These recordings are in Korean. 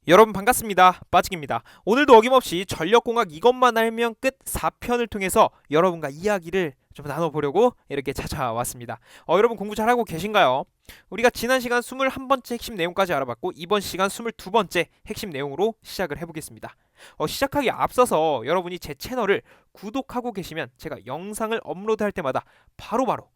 여러분 반갑습니다. 빠직입니다. 오늘도 어김없이 전력공학 이것만 알면 끝 4편을 통해서 여러분과 이야기를 좀 나눠보려고 이렇게 찾아왔습니다. 여러분 공부 잘하고 계신가요? 우리가 지난 시간 21번째 핵심 내용까지 알아봤고 이번 시간 22번째 핵심 내용으로 시작을 해보겠습니다. 시작하기 앞서서 여러분이 제 채널을 구독하고 계시면 제가 영상을 업로드할 때마다 바로바로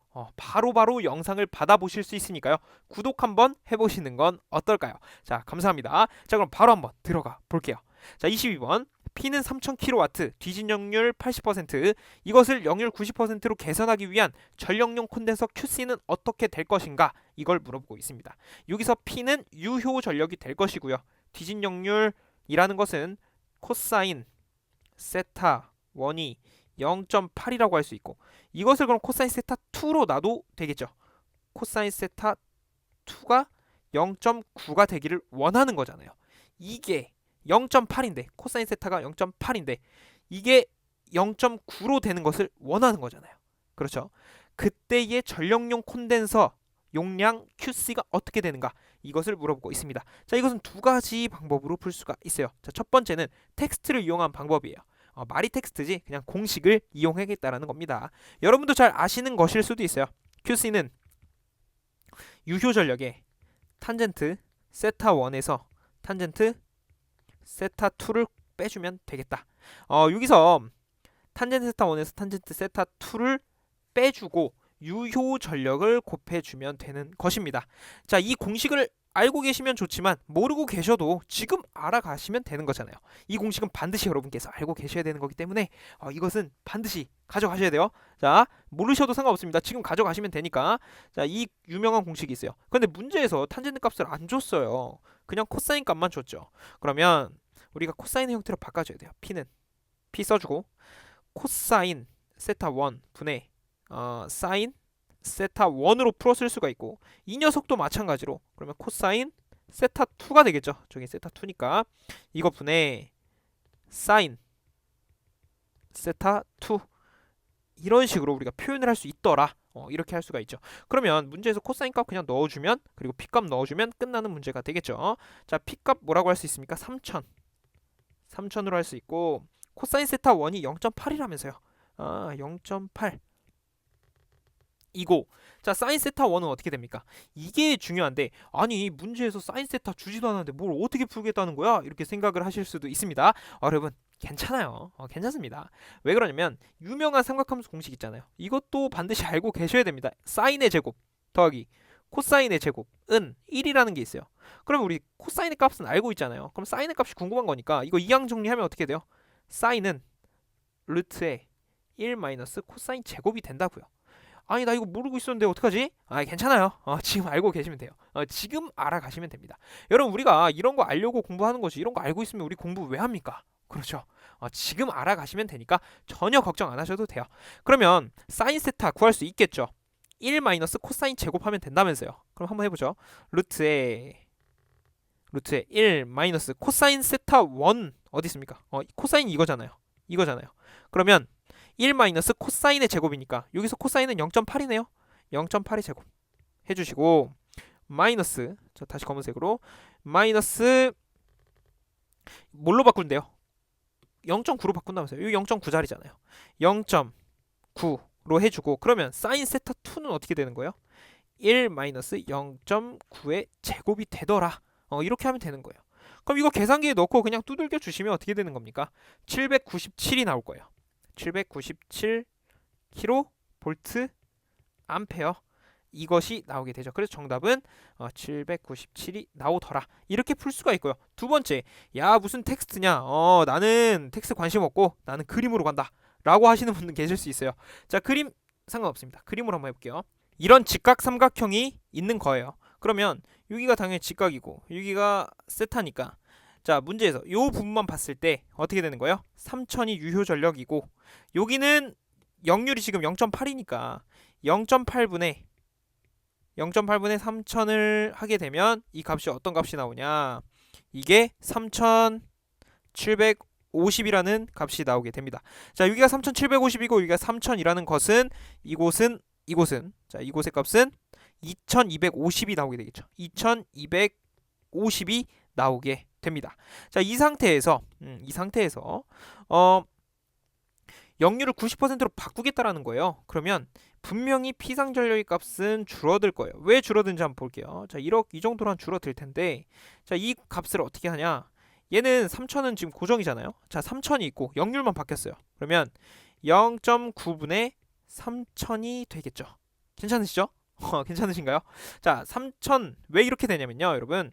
영상을 받아보실 수 있으니까요. 구독 한번 해보시는 건 어떨까요? 자, 감사합니다. 자, 그럼 바로 한번 들어가 볼게요. 자, 22번. P는 3000kW, 뒤진력률 80%, 이것을 역률 90%로 개선하기 위한 전력용 콘덴서 QC는 어떻게 될 것인가? 이걸 물어보고 있습니다. 여기서 P는 유효 전력이 될 것이고요. 뒤진력률이라는 것은 코사인 세타 1이 0.8이라고 할 수 있고, 이것을 그럼 코사인 세타 2로 놔도 되겠죠. 코사인 세타 2가 0.9가 되기를 원하는 거잖아요. 이게 0.8인데 코사인 세타가 0.8인데 이게 0.9로 되는 것을 원하는 거잖아요. 그렇죠. 그때의 전력용 콘덴서 용량 QC가 어떻게 되는가, 이것을 물어보고 있습니다. 자, 이것은 두 가지 방법으로 풀 수가 있어요. 자, 첫 번째는 텍스트를 이용한 방법이에요. 말이 텍스트지 그냥 공식을 이용하겠다라는 겁니다. 여러분도 잘 아시는 것일 수도 있어요. QC는 유효 전력의 탄젠트 세타 1에서 탄젠트 세타 2를 빼주면 되겠다. 여기서 탄젠트 세타 1에서 탄젠트 세타 2를 빼주고 유효 전력을 곱해주면 되는 것입니다. 자, 이 공식을 알고 계시면 좋지만 모르고 계셔도 지금 알아가시면 되는 거잖아요. 이 공식은 반드시 여러분께서 알고 계셔야 되는 거기 때문에 이것은 반드시 가져가셔야 돼요. 자, 모르셔도 상관없습니다. 지금 가져가시면 되니까. 자, 이 유명한 공식이 있어요. 근데 문제에서 탄젠트 값을 안 줬어요. 그냥 코사인 값만 줬죠. 그러면 우리가 코사인의 형태로 바꿔줘야 돼요. P는 P 써주고 코사인 세타 1 분의 사인 세타 1으로 풀었을 수가 있고, 이 녀석도 마찬가지로 그러면 코사인 세타 2가 되겠죠. 저기 세타 2니까 이거 분의 사인 세타 2, 이런 식으로 우리가 표현을 할 수 있더라. 이렇게 할 수가 있죠. 그러면 문제에서 코사인 값 그냥 넣어주면, 그리고 P 값 넣어주면 끝나는 문제가 되겠죠. 자, P 값 뭐라고 할 수 있습니까? 3000으로 할 수 있고, 코사인 세타 1이 0.8이라면서요. 0.8 이고, 자, 사인 세타 1은 어떻게 됩니까? 이게 중요한데, 아니 문제에서 사인 세타 주지도 않았는데 뭘 어떻게 풀겠다는 거야? 이렇게 생각을 하실 수도 있습니다. 여러분 괜찮아요. 괜찮습니다. 왜 그러냐면 유명한 삼각함수 공식 있잖아요. 이것도 반드시 알고 계셔야 됩니다. 사인의 제곱 더하기 코사인의 제곱은 1이라는 게 있어요. 그럼 우리 코사인의 값은 알고 있잖아요. 그럼 사인의 값이 궁금한 거니까 이거 이항 정리하면 어떻게 돼요? 사인은 루트에 1 마이너스 코사인 제곱이 된다고요. 아니 나 이거 모르고 있었는데 어떡하지? 괜찮아요. 지금 알고 계시면 돼요. 지금 알아가시면 됩니다. 여러분 우리가 이런 거 알려고 공부하는 거지, 이런 거 알고 있으면 우리 공부 왜 합니까? 그렇죠. 지금 알아가시면 되니까 전혀 걱정 안 하셔도 돼요. 그러면 사인 세타 구할 수 있겠죠. 1 마이너스 코사인 제곱하면 된다면서요. 그럼 한번 해보죠. 루트에 1 마이너스 코사인 세타 1 어디 있습니까? 코사인 이거잖아요. 그러면 1 마이너스 코사인의 제곱이니까 여기서 코사인은 0.8이네요. 0.8의 제곱 해주시고, 마이너스, 자 다시 검은색으로, 마이너스 뭘로 바꾼대요? 0.9로 바꾼다면서요. 여기 0.9짜리잖아요. 0.9로 해주고, 그러면 사인 세타 2는 어떻게 되는 거예요? 1 마이너스 0.9의 제곱이 되더라. 이렇게 하면 되는 거예요. 그럼 이거 계산기에 넣고 그냥 두들겨 주시면 어떻게 되는 겁니까? 797이 나올 거예요. 797 킬로볼트 암페어, 이것이 나오게 되죠. 그래서 정답은 797이 나오더라. 이렇게 풀 수가 있고요. 두 번째, 야 무슨 텍스트냐, 나는 텍스트 관심 없고 나는 그림으로 간다 라고 하시는 분들 계실 수 있어요. 자, 그림 상관없습니다. 그림으로 한번 해볼게요. 이런 직각 삼각형이 있는 거예요. 그러면 여기가 당연히 직각이고 여기가 세타니까, 자 문제에서 이 부분만 봤을 때 어떻게 되는 거예요? 3000이 유효 전력이고 여기는 역률이 지금 0.8이니까 0.8분의 3000을 하게 되면 이 값이 어떤 값이 나오냐, 이게 3750이라는 값이 나오게 됩니다. 자, 여기가 3750이고 여기가 3000이라는 것은 이곳은 자 이곳의 값은 2250이 나오게 되겠죠. 2250이 나오게 됩니다. 자, 이 상태에서 역률을 90%로 바꾸겠다라는 거예요. 그러면 분명히 피상전력의 값은 줄어들 거예요. 왜 줄어든지 한번 볼게요. 자, 1억 이 정도로 줄어들 텐데, 자, 이 값을 어떻게 하냐? 얘는 3천은 지금 고정이잖아요. 자, 3천이 있고 역률만 바뀌었어요. 그러면 0.9분의 3천이 되겠죠. 괜찮으시죠? 괜찮으신가요? 자, 3천 왜 이렇게 되냐면요, 여러분.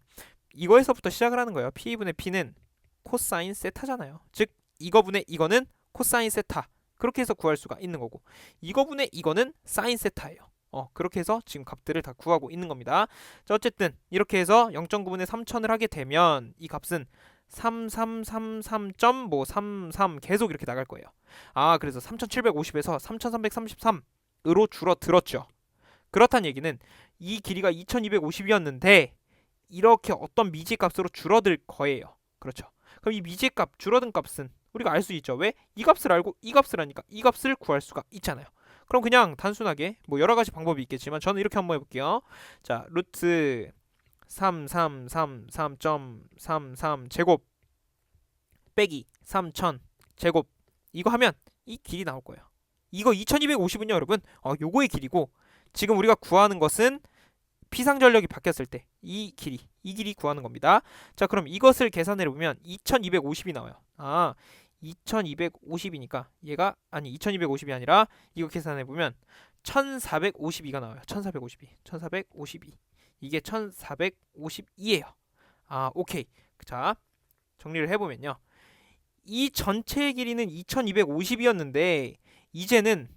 이거에서부터 시작을 하는 거예요. P분의 P는 코사인 세타잖아요. 즉 이거분의 이거는 코사인 세타. 그렇게 해서 구할 수가 있는 거고, 이거분의 이거는 사인 세타예요. 그렇게 해서 지금 값들을 다 구하고 있는 겁니다. 자, 어쨌든 이렇게 해서 0.9분의 3천을 하게 되면 이 값은 3333.33 계속 이렇게 나갈 거예요. 아, 그래서 3750에서 3333으로 줄어들었죠. 그렇다는 얘기는 이 길이가 2250이었는데 이렇게 어떤 미지의 값으로 줄어들 거예요. 그렇죠. 그럼 이 미지의 값, 줄어든 값은 우리가 알 수 있죠. 왜? 이 값을 알고 이 값을 아니까 이 값을 구할 수가 있잖아요. 그럼 그냥 단순하게 뭐 여러 가지 방법이 있겠지만 저는 이렇게 한번 해볼게요. 자, 루트 3333.33 제곱 빼기 3000 제곱, 이거 하면 이 길이 나올 거예요. 이거 2250은요, 여러분, 요거의 길이고, 지금 우리가 구하는 것은 피상전력이 바뀌었을 때 이 길이 구하는 겁니다. 자, 그럼 이것을 계산해 보면 2250이 나와요. 2250이니까 얘가 2250이 아니라 이거 계산해 보면 1452가 나와요. 1452 이게 1452예요. 오케이. 자, 정리를 해보면요, 이 전체의 길이는 2250이었는데 이제는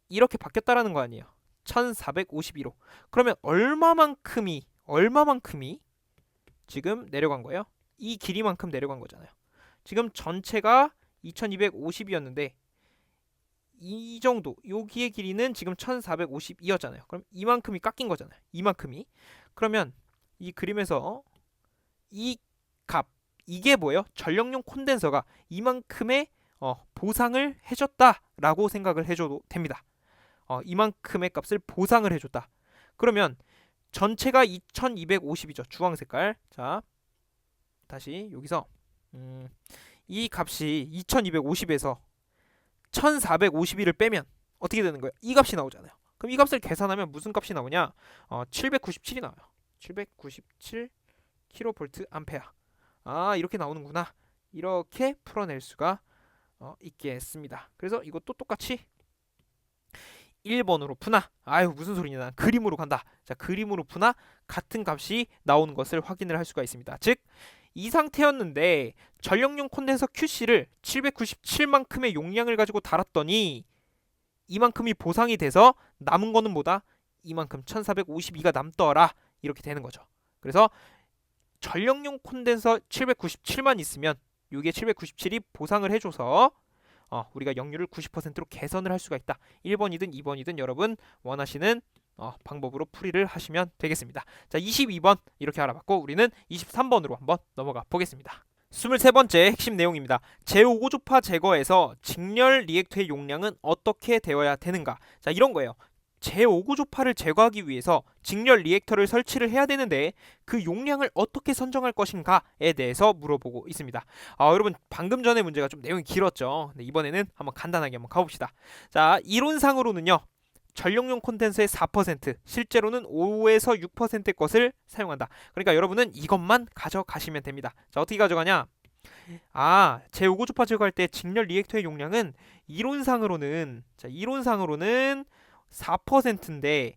이렇게 바뀌었다라는 거 아니에요. 1452로. 그러면 얼마만큼이 지금 내려간 거예요? 이 길이만큼 내려간 거잖아요. 지금 전체가 2250이었는데 이 정도, 여기의 길이는 지금 1452였잖아요. 그럼 이만큼이 깎인 거잖아요. 이만큼이. 그러면 이 그림에서 이 값, 이게 뭐예요? 전력용 콘덴서가 이만큼의 보상을 해줬다라고 생각을 해줘도 됩니다. 이만큼의 값을 보상을 해줬다. 그러면 전체가 2250이죠. 주황 색깔. 자, 다시 여기서 이 값이 2250에서 1452를 빼면 어떻게 되는 거예요? 이 값이 나오잖아요. 그럼 이 값을 계산하면 무슨 값이 나오냐? 797이 나와요. 797 킬로볼트 암페어. 이렇게 나오는구나. 이렇게 풀어낼 수가 있겠습니다. 그래서 이것도 똑같이 1번으로 푸나, 무슨 소리냐, 난 그림으로 간다. 자, 그림으로 푸나 같은 값이 나오는 것을 확인을 할 수가 있습니다. 즉, 이 상태였는데 전력용 콘덴서 QC를 797만큼의 용량을 가지고 달았더니 이만큼이 보상이 돼서 남은 거는 뭐다? 이만큼 1452가 남더라. 이렇게 되는 거죠. 그래서 전력용 콘덴서 797만 있으면 이게 797이 보상을 해줘서 우리가 역률을 90%로 개선을 할 수가 있다. 1번이든 2번이든 여러분 원하시는 방법으로 풀이를 하시면 되겠습니다. 자, 22번 이렇게 알아봤고, 우리는 23번으로 한번 넘어가 보겠습니다. 23번째 핵심 내용입니다. 제5고주파 제거에서 직렬 리액터의 용량은 어떻게 되어야 되는가? 자, 이런 거예요. 제5고주파를 제거하기 위해서 직렬 리액터를 설치를 해야 되는데 그 용량을 어떻게 선정할 것인가에 대해서 물어보고 있습니다. 여러분, 방금 전에 문제가 좀 내용이 길었죠. 근데 이번에는 한번 간단하게 한번 가봅시다. 자, 이론상으로는요, 전력용 콘덴서의 4%, 실제로는 5에서 6%의 것을 사용한다. 그러니까 여러분은 이것만 가져가시면 됩니다. 자, 어떻게 가져가냐? 제5고주파 제거할 때 직렬 리액터의 용량은 이론상으로는 4%인데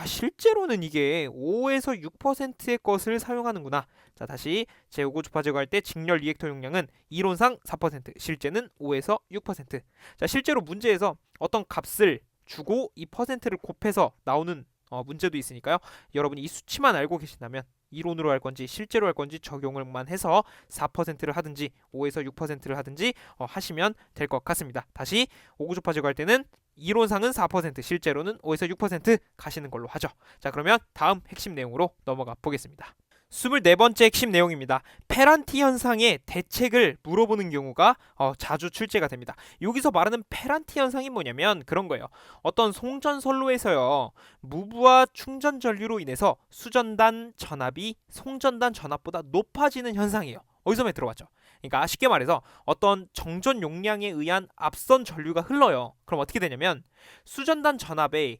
실제로는 이게 5에서 6%의 것을 사용하는구나. 자, 다시 제5고주파 제거할 때 직렬 리액터 용량은 이론상 4%, 실제는 5에서 6%. 자, 실제로 문제에서 어떤 값을 주고 이 퍼센트를 곱해서 나오는 문제도 있으니까요. 여러분이 이 수치만 알고 계신다면 이론으로 할 건지 실제로 할 건지 적용을만 해서 4%를 하든지 5에서 6%를 하든지 하시면 될 것 같습니다. 다시 5고주파 제거할 때는 이론상은 4%, 실제로는 5에서 6% 가시는 걸로 하죠. 자, 그러면 다음 핵심 내용으로 넘어가 보겠습니다. 24번째 핵심 내용입니다. 페란티 현상의 대책을 물어보는 경우가 자주 출제가 됩니다. 여기서 말하는 페란티 현상이 뭐냐면 그런 거예요. 어떤 송전선로에서요, 무부하 충전 전류로 인해서 수전단 전압이 송전단 전압보다 높아지는 현상이에요. 어디서 많이 들어봤죠? 그러니까 쉽게 말해서 어떤 정전 용량에 의한 앞선 전류가 흘러요. 그럼 어떻게 되냐면 수전단 전압이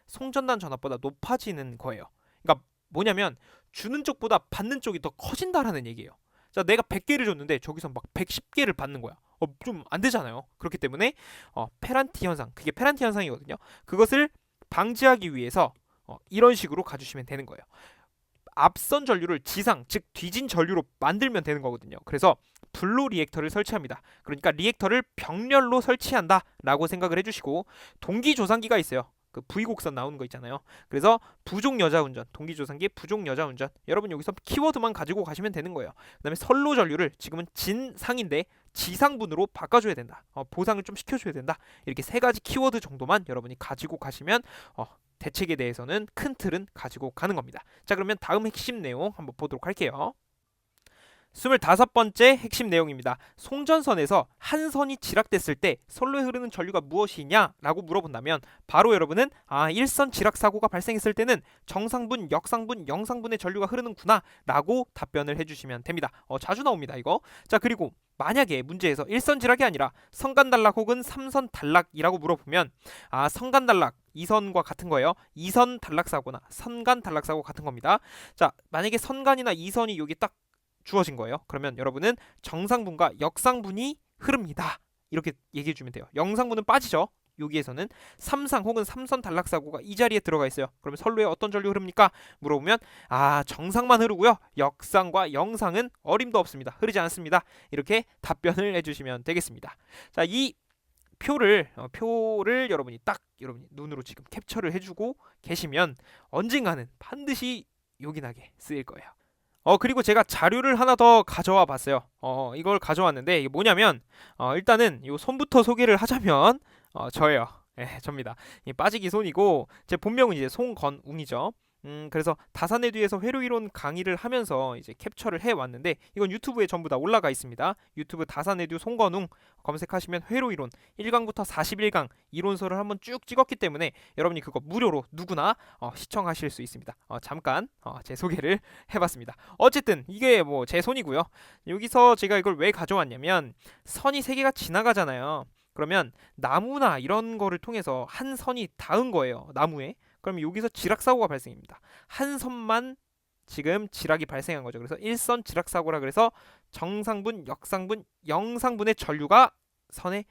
송전단 전압보다 높아지는 거예요. 그러니까 뭐냐면 주는 쪽보다 받는 쪽이 더 커진다라는 얘기예요. 자, 내가 100개를 줬는데 저기서 막 110개를 받는 거야. 좀 안 되잖아요. 그렇기 때문에 페란티 현상, 그게 페란티 현상이거든요. 그것을 방지하기 위해서 이런 식으로 가주시면 되는 거예요. 앞선 전류를 지상, 즉 뒤진 전류로 만들면 되는 거거든요. 그래서 블루 리액터를 설치합니다. 그러니까 리액터를 병렬로 설치한다라고 생각을 해주시고, 동기 조상기가 있어요. 그 V곡선 나오는 거 있잖아요. 그래서 부족 여자 운전, 동기 조상기 부족 여자 운전. 여러분 여기서 키워드만 가지고 가시면 되는 거예요. 그다음에 선로 전류를 지금은 진상인데 지상분으로 바꿔줘야 된다. 보상을 좀 시켜줘야 된다. 이렇게 세 가지 키워드 정도만 여러분이 가지고 가시면 대책에 대해서는 큰 틀은 가지고 가는 겁니다. 자, 그러면 다음 핵심 내용 한번 보도록 할게요. 25번째 핵심 내용입니다. 송전선에서 한 선이 지락됐을 때 선로에 흐르는 전류가 무엇이냐 라고 물어본다면 바로 여러분은 일선 지락 사고가 발생했을 때는 정상분, 역상분, 영상분의 전류가 흐르는구나 라고 답변을 해주시면 됩니다. 자주 나옵니다 이거. 자, 그리고 만약에 문제에서 일선 지락이 아니라 선간 단락 혹은 삼선 단락이라고 물어보면 선간 단락 2선과 같은 거예요. 2선 단락 사고나 선간 단락 사고 같은 겁니다. 자, 만약에 선간이나 2선이 여기 딱 주어진 거예요. 그러면 여러분은 정상분과 역상분이 흐릅니다. 이렇게 얘기해 주면 돼요. 영상분은 빠지죠. 여기에서는 3상 혹은 3선 단락 사고가 이 자리에 들어가 있어요. 그러면 선로에 어떤 전류 흐릅니까? 물어보면 정상만 흐르고요. 역상과 영상은 어림도 없습니다. 흐르지 않습니다. 이렇게 답변을 해주시면 되겠습니다. 자, 이 표를 여러분이 여러분이 눈으로 지금 캡처를 해주고 계시면 언젠가는 반드시 요긴하게 쓰일 거예요. 그리고 제가 자료를 하나 더 가져와 봤어요. 이걸 가져왔는데 이게 뭐냐면 일단은 요 손부터 소개를 하자면 저예요. 예, 접니다. 이 빠지기 손이고 제 본명은 이제 송건웅이죠. 그래서 다산에듀에서 회로이론 강의를 하면서 이제 캡처를 해왔는데 이건 유튜브에 전부 다 올라가 있습니다. 유튜브 다산에듀 송건웅 검색하시면 회로이론 1강부터 41강 이론서를 한번 쭉 찍었기 때문에 여러분이 그거 무료로 누구나 시청하실 수 있습니다. 잠깐 제 소개를 해봤습니다. 어쨌든 이게 뭐 제 손이고요. 여기서 제가 이걸 왜 가져왔냐면 선이 3개가 지나가잖아요. 그러면 나무나 이런 거를 통해서 한 선이 닿은 거예요. 나무에. 그럼 여기서 지락 사고가 발생입니다. 한 선만 지금 지락이 발생한 거죠. 그래서 일선 지락 사고라 그래서 정상분, 역상분, 영상분의 전류가 선에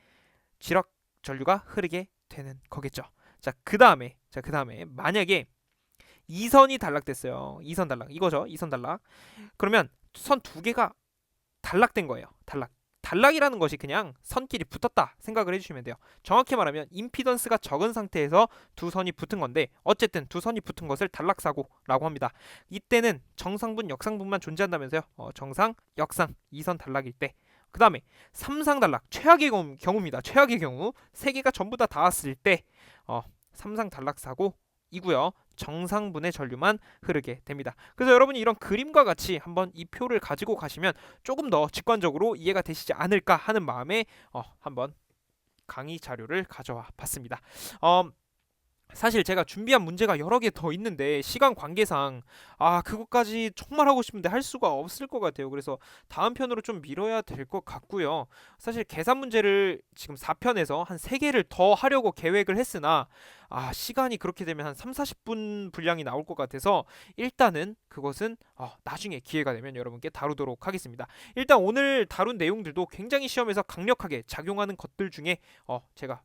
지락 전류가 흐르게 되는 거겠죠. 자, 그다음에 만약에 2선이 단락됐어요. 2선 단락. 이거죠. 2선 단락. 그러면 선 2개가 단락된 거예요. 단락이라는 것이 그냥 선끼리 붙었다 생각을 해주시면 돼요. 정확히 말하면 임피던스가 적은 상태에서 두 선이 붙은 건데 어쨌든 두 선이 붙은 것을 단락사고라고 합니다. 이때는 정상분, 역상분만 존재한다면서요. 정상, 역상, 2선 단락일 때. 그 다음에 3상 단락, 최악의 경우입니다. 최악의 경우 3개가 전부 다 닿았을 때 3상 단락 사고이고요. 정상분의 전류만 흐르게 됩니다. 그래서 여러분이 이런 그림과 같이 한번 이 표를 가지고 가시면 조금 더 직관적으로 이해가 되시지 않을까 하는 마음에 한번 강의 자료를 가져와 봤습니다. 사실 제가 준비한 문제가 여러 개 더 있는데 시간 관계상 그것까지 정말 하고 싶은데 할 수가 없을 것 같아요. 그래서 다음 편으로 좀 미뤄야 될 것 같고요. 사실 계산 문제를 지금 4편에서 한 3개를 더 하려고 계획을 했으나 시간이 그렇게 되면 한 3-40분 분량이 나올 것 같아서 일단은 그것은 나중에 기회가 되면 여러분께 다루도록 하겠습니다. 일단 오늘 다룬 내용들도 굉장히 시험에서 강력하게 작용하는 것들 중에 제가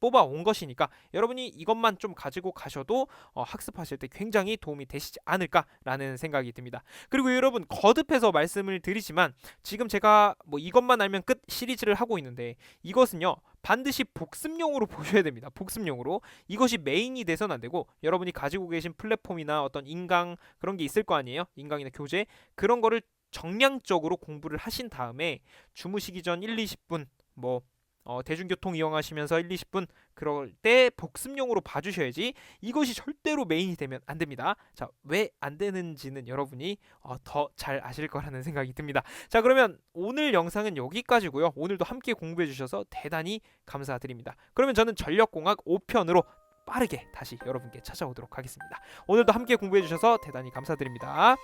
뽑아온 것이니까 여러분이 이것만 좀 가지고 가셔도 학습하실 때 굉장히 도움이 되시지 않을까라는 생각이 듭니다. 그리고 여러분 거듭해서 말씀을 드리지만 지금 제가 뭐 이것만 알면 끝 시리즈를 하고 있는데 이것은요 반드시 복습용으로 보셔야 됩니다. 복습용으로. 이것이 메인이 돼서는 안 되고 여러분이 가지고 계신 플랫폼이나 어떤 인강 그런 게 있을 거 아니에요. 인강이나 교재 그런 거를 정량적으로 공부를 하신 다음에 주무시기 전 1-20분 대중교통 이용하시면서 1, 20분 그럴 때 복습용으로 봐주셔야지 이것이 절대로 메인이 되면 안 됩니다. 자, 왜 안 되는지는 여러분이 더 잘 아실 거라는 생각이 듭니다. 자, 그러면 오늘 영상은 여기까지고요. 오늘도 함께 공부해 주셔서 대단히 감사드립니다. 그러면 저는 전력공학 5편으로 빠르게 다시 여러분께 찾아오도록 하겠습니다. 오늘도 함께 공부해 주셔서 대단히 감사드립니다.